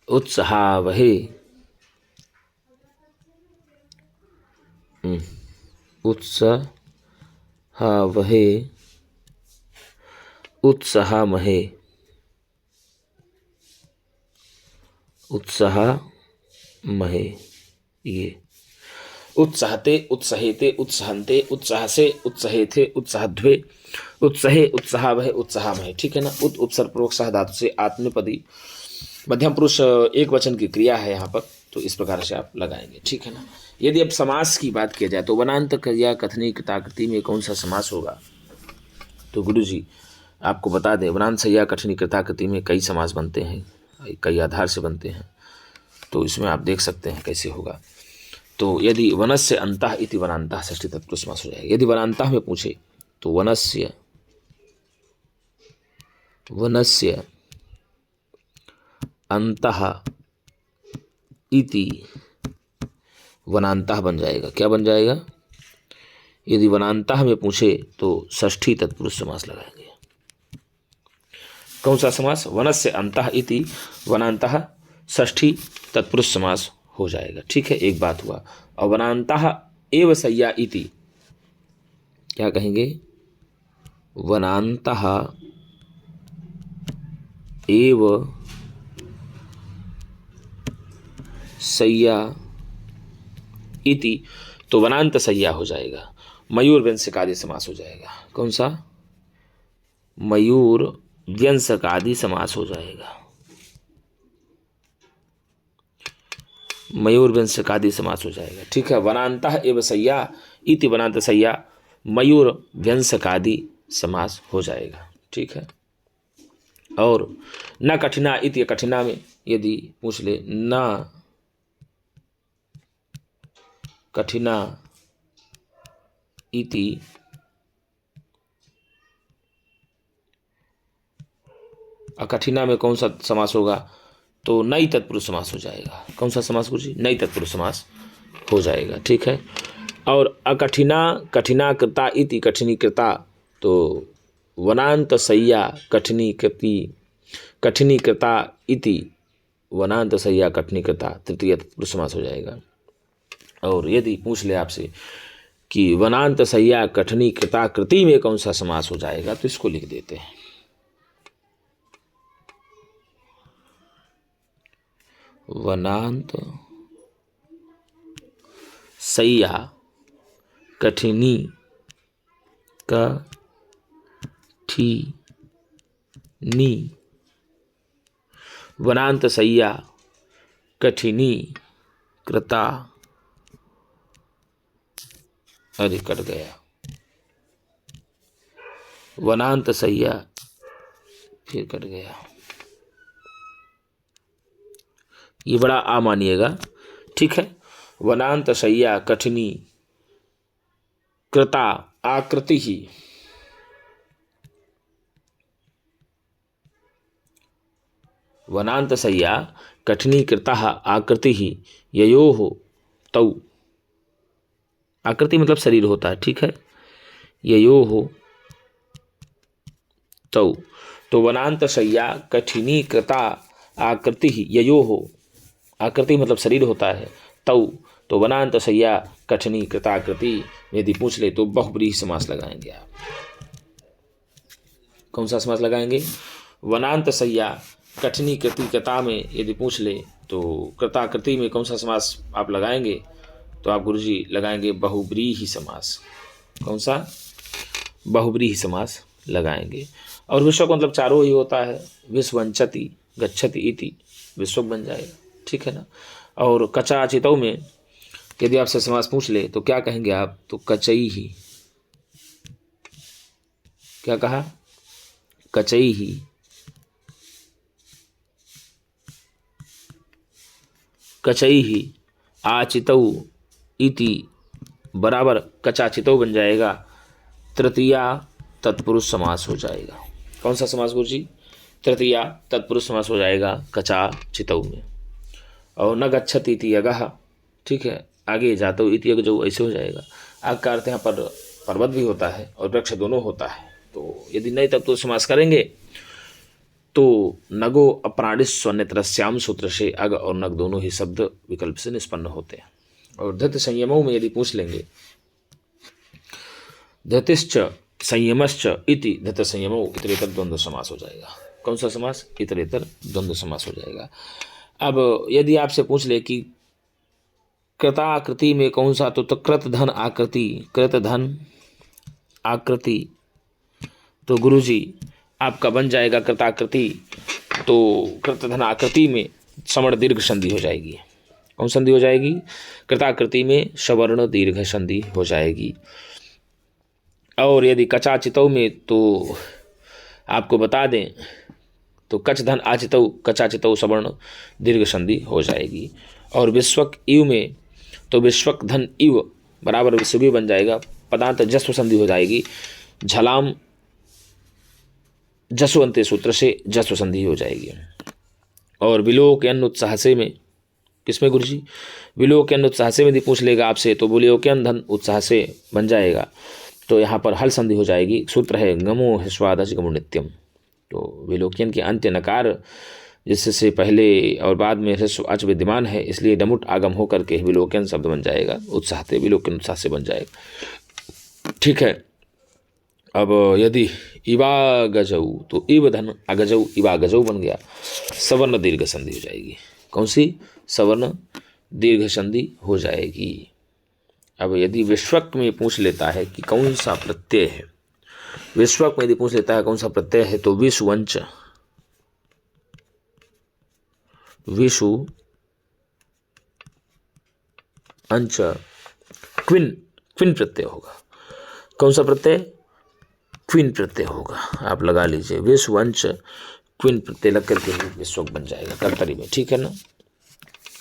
S1: उत्साहवहे, उत्साहवहे, उत्साहमहे, उत्साहमहे। ये उत्साहते, उत्सहेते, उत्साहन्ते, उत्साह से, उत्सहेते, उत्साहध्वे, उत्सहे, उत्साहवह, उत्साहमहे। ठीक है ना। उत उपसर्ग पूर्वक सह धातु से आत्मनेपदी मध्यम पुरुष एक वचन की क्रिया है यहाँ पर। तो तो इस प्रकार से आप लगाएंगे, ठीक है ना। यदि अब समास की बात किया जाए तो वनांत क्रिया कथनी कृताकृति में कौन सा समास होगा, तो गुरु जी आपको बता दें, वनांत संज्ञा कथनी कृताकृति में कई समास बनते हैं, कई आधार से बनते हैं, तो इसमें आप देख सकते हैं कैसे होगा। तो यदि वनस्य अंतः इति वनांतः षष्ठी तत्पुरुष समास हो जाएगा। यदि वनांतः में पूछे तो वनस्य अंतः इति वनांतः बन जाएगा। क्या बन जाएगा? यदि वनांतः में पूछे तो षष्ठी तत्पुरुष समास लगाएंगे। कौन सा समास? वनस्य अंतः इति वनांतः षष्ठी तत्पुरुष समास हो जाएगा, ठीक है। एक बात हुआ। और वनांतः एव सय्या इति, क्या कहेंगे? वनांतः एव सय्या इति, तो वनांत सय्या हो जाएगा। मयूर व्यंजकादि समास हो जाएगा। कौन सा? मयूर व्यंजकादि समास हो जाएगा। मयूर व्यंजकादि समास हो जाएगा, ठीक है। वनांतः एव सय्या इति वनांत सय्या मयूर व्यंजकादि समास हो जाएगा, ठीक है। और न कठिना इति, कठिना में यदि पूछ ले न कठिना इति कठिना में कौन सा समास होगा, तो नई तत्पुरुष समास हो जाएगा। कौन सा समास गुरुजी? नई तत्पुरुष समास हो जाएगा, ठीक है। और अकठिना कठिना कृता इति कठिनी कृता, तो वनांत सय्या कठिनी कृति कठिनी कृता इति वनांत सय्या कठिनी कृता तृतीय तत्पुरुष समास हो जाएगा। और यदि पूछ ले आपसे कि वनांत सय्या कठिनी कृता कृति में कौन सा समास हो जाएगा, तो इसको लिख देते हैं। वनांत सय्या कठिनी कठिनी वनांत सय्या कठिनी कृता, अरे कट गया, वनांत सय्या फिर कट गया, ये बड़ा आ मानिएगा, ठीक है। वनांत सय्या कठिनी कृता आकृति ही, वनांत सय्या कठिनी कृता आकृति ही ययोः तौ, आकृति मतलब शरीर होता है, ठीक है। ययोः तौ, तो वनांत सय्या कठिनी कृता आकृति ही ययोः, आकृति मतलब शरीर होता है, तौ, तो वनांत सय्या कठिनी कृताकृति यदि पूछ ले तो बहुब्रीहि समास लगाएंगे आप। कौन सा समास लगाएंगे? वनांत सय्या कठिनी कृति कृता में यदि पूछ ले तो कृताकृति में कौन सा समास आप लगाएंगे, तो आप गुरुजी लगाएंगे बहुब्रीहि समास। कौन सा? बहुब्रीहि समास लगाएंगे। और विश्वक मतलब चारों ही होता है, विश्वंचति गच्छति इति विश्वक बन जाएगा, ठीक है ना। और कचाचितौ में यदि आपसे समास पूछ ले तो क्या कहेंगे आप, तो कचई ही, क्या कहा? कचई ही, कचई ही आचितौ इति बराबर कचाचितौ बन जाएगा, तृतीया तत्पुरुष समास हो जाएगा। कौन सा समास गुरुजी? तृतीया तत्पुरुष समास हो जाएगा कचाचितौ में। और न गच्छति इति अगः, ठीक है, आगे जातो इति अग जो ऐसे हो जाएगा। आग का अर्थ यहाँ पर पर्वत भी होता है और वृक्ष दोनों होता है, तो यदि नए तत्पुरुष समास करेंगे तो नगो अप्राणिस्वन्यत्रस्याम सूत्र से अग और नग दोनों ही शब्द विकल्प से निष्पन्न होते हैं। और धृत संयमों में यदि पूछ लेंगे, धृतिश्च संयमश्च इति धृत संयमो इतरेतर द्वंद्व समास हो जाएगा। कौन सा समास? इतरेतर द्वंद्व समास हो जाएगा। अब यदि आपसे पूछ ले कि कृताकृति में कौन सा, तो कृत धन आकृति, कृत धन आकृति, तो गुरुजी आपका बन जाएगा कृताकृति, तो कृत धन आकृति में समण दीर्घ संधि हो जाएगी। कौन संधि हो जाएगी? कृताकृति में सवर्ण दीर्घ संधि हो जाएगी। और यदि कचाचितौ में तो आपको बता दें तो कच धन आचितौ कचाचितौ सवर्ण दीर्घ संधि हो जाएगी। और विश्वक इव में तो विश्वक धन इव बराबर विश्व बन जाएगा, पदांत जस्व संधि हो जाएगी। झलाम जसवंते सूत्र से जस्व संधि हो जाएगी। और विलोकयन उत्साहसे में किसमें गुरु जी? विलोकयन उत्साहसे में यदि पूछ लेगा आपसे तो विलोकयन धन उत्साह से बन जाएगा, तो यहाँ पर हल संधि हो जाएगी। सूत्र है गमो हिस्वादश गमो नित्यम। तो विलोकयन के अंत्य नकार जिससे पहले और बाद में ह्रस्व अच विद्यमान है, इसलिए डमुट आगम होकर के विलोकयन शब्द बन जाएगा। उत्साहते विलोकयन उत्साह से बन जाएगा। ठीक है। अब यदि इवा गजऊ तो इव धन अगजऊ इवा गजऊ बन गया, सवर्ण दीर्घ संधि हो जाएगी। कौन सी? सवर्ण दीर्घ संधि हो जाएगी। अब यदि विश्वक में पूछ लेता है कि कौन सा प्रत्यय है, विश्वक में यदि पूछ लेता है कौन सा प्रत्यय है, तो विषुवंच विषु अंच क्विन क्विन प्रत्यय होगा। कौन सा प्रत्यय? क्विन प्रत्यय होगा। आप लगा लीजिए विषुवंच क्विन प्रत्यय लग करके विश्वक बन जाएगा कर्तरी में। ठीक है ना।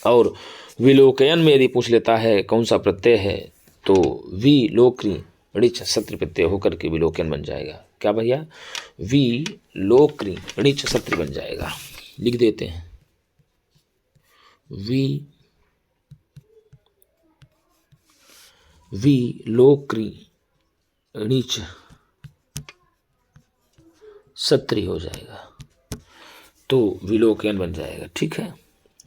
S1: और विलोकयन में यदि पूछ लेता है कौन सा प्रत्यय है, तो विलोक्री ऋच सत्र प्रत्यय होकर के विलोकयन बन जाएगा। क्या भैया? विलोक्री ऋच सत्र बन जाएगा। लिख देते हैं विलोक्री ऋच सत्री हो जाएगा, तो विलोकयन बन जाएगा। ठीक है।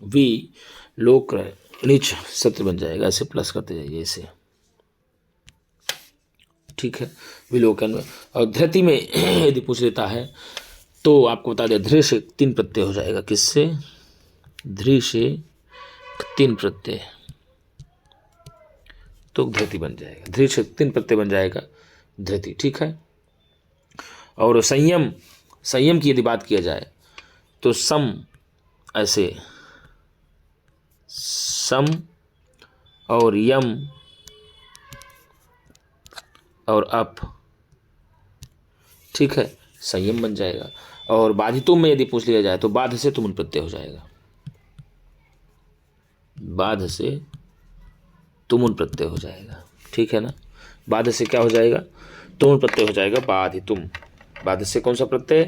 S1: विलोक नीच सत्र बन जाएगा। ऐसे प्लस करते जाइए ऐसे। ठीक है। विलोकन में। और धृति में यदि पूछ लेता है तो आपको बता दें धृ से 3 प्रत्यय हो जाएगा। किससे? धृ से 3 प्रत्यय, तो धृति बन जाएगा। धृ से 3 प्रत्यय बन जाएगा धृति। ठीक है। और संयम की यदि बात किया जाए तो सम ऐसे सम और यम और अप। ठीक है। संयम बन जाएगा। और बाधितुम में यदि पूछ लिया जाए तो बाध से तुमुन प्रत्यय हो जाएगा। बाध से तुमुन प्रत्यय हो जाएगा। ठीक है ना। बाध से क्या हो जाएगा? तुमुन प्रत्यय हो जाएगा। बाधितुम। बाध से कौन सा प्रत्यय?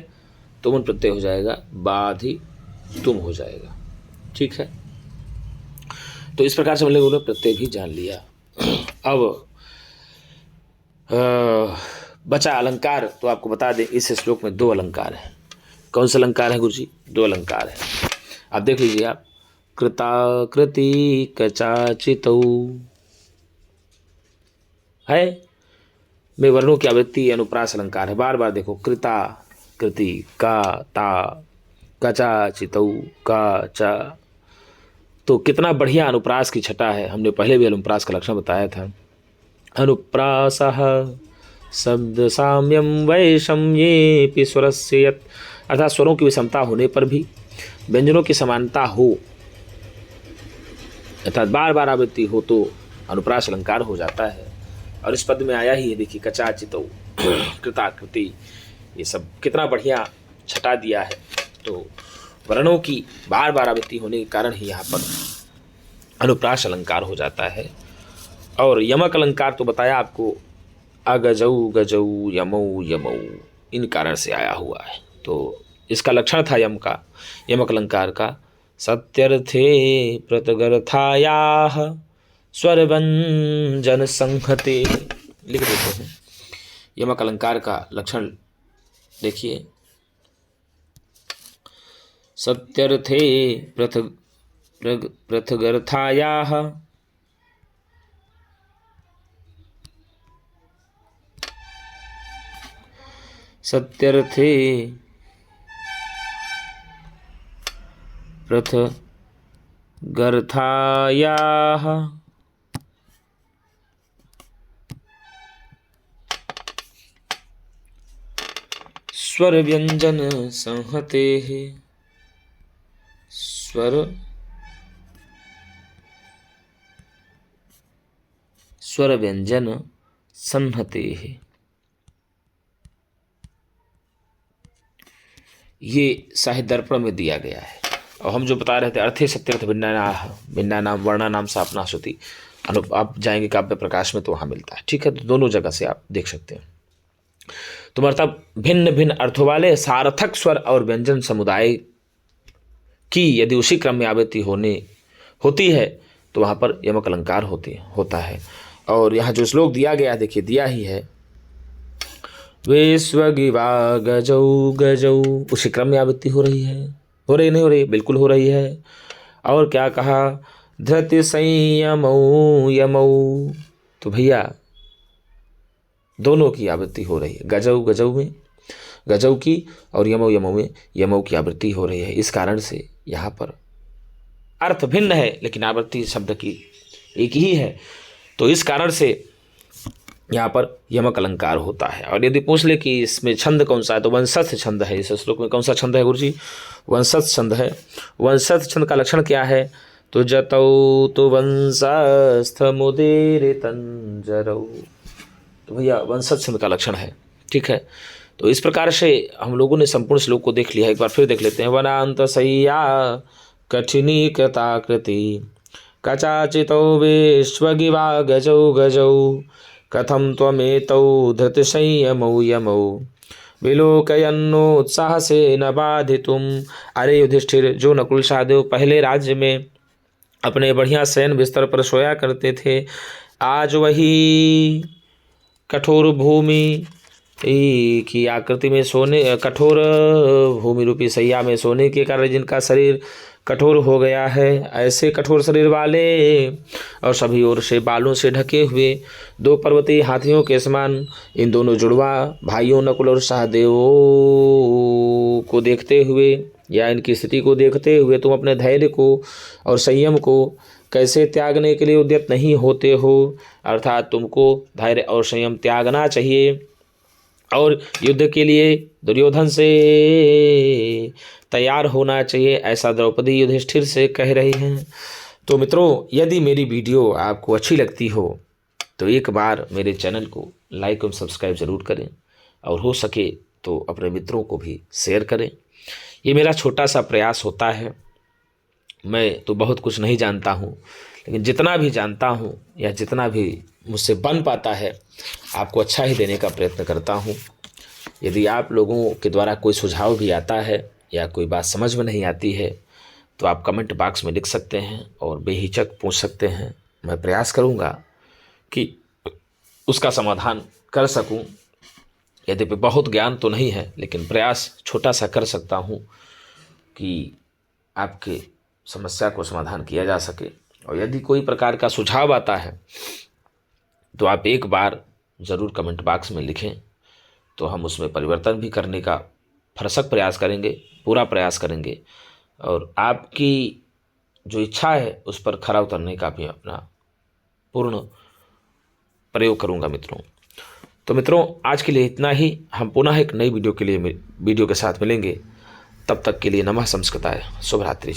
S1: तुमुन प्रत्यय हो जाएगा। बाधितुम हो जाएगा। ठीक है। तो इस प्रकार से हम लोगों ने प्रत्यय भी जान लिया। अब बचा अलंकार। तो आपको बता दें इस श्लोक में 2 अलंकार हैं। कौन सा अलंकार है गुरु जी? 2 अलंकार है। आप देख लीजिए आप। कृताकृति कचाचितौ है में वर्णों की आवृत्ति अनुप्रास अलंकार है। बार बार देखो कृता कृति का ता कचाचितौ का चा। तो कितना बढ़िया अनुप्रास की छटा है। हमने पहले भी अनुप्रास का लक्षण बताया था। अनुप्रासः शब्द साम्यम वैषम्येऽपि स्वरस्य यत्, अर्थात स्वरों की विषमता होने पर भी व्यंजनों की समानता हो, अर्थात बार बार आवृत्ति हो तो अनुप्रास अलंकार हो जाता है। और इस पद में आया ही है, देखिए कचाचितौ कृताकृति, ये सब कितना बढ़िया छटा दिया है। तो वर्णों की बार बार आवृत्ति होने के कारण ही यहाँ पर अनुप्रास अलंकार हो जाता है। और यमक अलंकार तो बताया आपको, अगजऊ गजऊ यमऊ यमऊ, इन कारण से आया हुआ है। तो इसका लक्षण था यमक अलंकार का सत्यर्थे प्रतगर्थायाः स्वरव्यंजन संहते। लिख देते हैं यमक अलंकार का लक्षण। देखिए सत्यर्थे प्रथगर्थायाः सत्यर्थे प्रथगर्थायाः स्वर व्यंजन संहते, स्वर स्वर व्यंजन संहतेः। ये साहित्य दर्पण में दिया गया है। और हम जो बता रहे थे अर्थे सत्यर्थ भिन्नानाम वर्णानाम सापनाश्रुति, आप जाएंगे काव्य प्रकाश में तो वहाँ मिलता है। ठीक है, तो दोनों जगह से आप देख सकते हैं। तो मतलब भिन्न भिन्न अर्थों वाले सार्थक स्वर और व्यंजन समुदाय की यदि उसी क्रम में आवृत्ति होती है तो वहाँ पर यमक अलंकार होता है। और यहाँ जो श्लोक दिया गया, देखिए दिया ही है, विश्वगिवा गजौ गजौ, उसी क्रम में आवृत्ति हो रही है। हो रही नहीं हो रही? बिल्कुल हो रही है। और क्या कहा? धृति संयमौ यमौ, तो भैया दोनों की आवृत्ति हो रही है। गजौ गजौ में गजौ की और यमौ यमौ में यमौ की आवृत्ति हो रही है। इस कारण से यहाँ पर अर्थ भिन्न है लेकिन आवृत्ति शब्द की एक ही है। तो इस कारण से यहाँ पर यमक अलंकार होता है। और यदि पूछ ले कि इसमें छंद कौन सा है, तो वंशस्थ छंद है। इस श्लोक में कौन सा छंद है गुरुजी? वंशस्थ छंद है। वंशस्थ छंद का लक्षण क्या है? तो जतौ तो वंशस्थ मुदीर तंजरौ, तो भैया वंशस्थ छंद का लक्षण है। ठीक है, तो इस प्रकार से हम लोगों ने संपूर्ण श्लोक को देख लिया। एक बार फिर देख लेते हैं। वनांत सय्या कठिनी कृताकृति कचाचितो विश्वगिवा गजौ गजौ कथम त्वमेतौ धृति संयमौ यमौ विलोकयन्नोत्साह से न बाधितुम। अरे युधिष्ठिर, जो नकुल सहदेव पहले राज्य में अपने बढ़िया शयन बिस्तर पर सोया करते थे, आज वही कठोर भूमि की आकृति में सोने, कठोर भूमि रूपी सैया में सोने के कारण जिनका शरीर कठोर हो गया है, ऐसे कठोर शरीर वाले और सभी ओर से बालों से ढके हुए दो पर्वतीय हाथियों के समान इन दोनों जुड़वा भाइयों नकुल और सहदेव को देखते हुए या इनकी स्थिति को देखते हुए तुम अपने धैर्य को और संयम को कैसे त्यागने के लिए उद्यत नहीं होते हो? अर्थात तुमको धैर्य और संयम त्यागना चाहिए और युद्ध के लिए दुर्योधन से तैयार होना चाहिए, ऐसा द्रौपदी युधिष्ठिर से कह रही हैं। तो मित्रों, यदि मेरी वीडियो आपको अच्छी लगती हो तो एक बार मेरे चैनल को लाइक और सब्सक्राइब ज़रूर करें और हो सके तो अपने मित्रों को भी शेयर करें। ये मेरा छोटा सा प्रयास होता है। मैं तो बहुत कुछ नहीं जानता हूँ, लेकिन जितना भी जानता हूँ या जितना भी मुझसे बन पाता है आपको अच्छा ही देने का प्रयत्न करता हूँ। यदि आप लोगों के द्वारा कोई सुझाव भी आता है या कोई बात समझ में नहीं आती है तो आप कमेंट बॉक्स में लिख सकते हैं और बेहिचक पूछ सकते हैं। मैं प्रयास करूँगा कि उसका समाधान कर सकूँ। यद्यपि बहुत ज्ञान तो नहीं है लेकिन प्रयास छोटा सा कर सकता हूँ कि आपके समस्या को समाधान किया जा सके। और यदि कोई प्रकार का सुझाव आता है तो आप एक बार ज़रूर कमेंट बॉक्स में लिखें, तो हम उसमें परिवर्तन भी करने का भरसक प्रयास करेंगे, पूरा प्रयास करेंगे और आपकी जो इच्छा है उस पर खरा उतरने का भी अपना पूर्ण प्रयोग करूंगा मित्रों। तो मित्रों, आज के लिए इतना ही। हम पुनः एक नई वीडियो के साथ मिलेंगे। तब तक के लिए नमः संस्कृताय, शुभ रात्रि।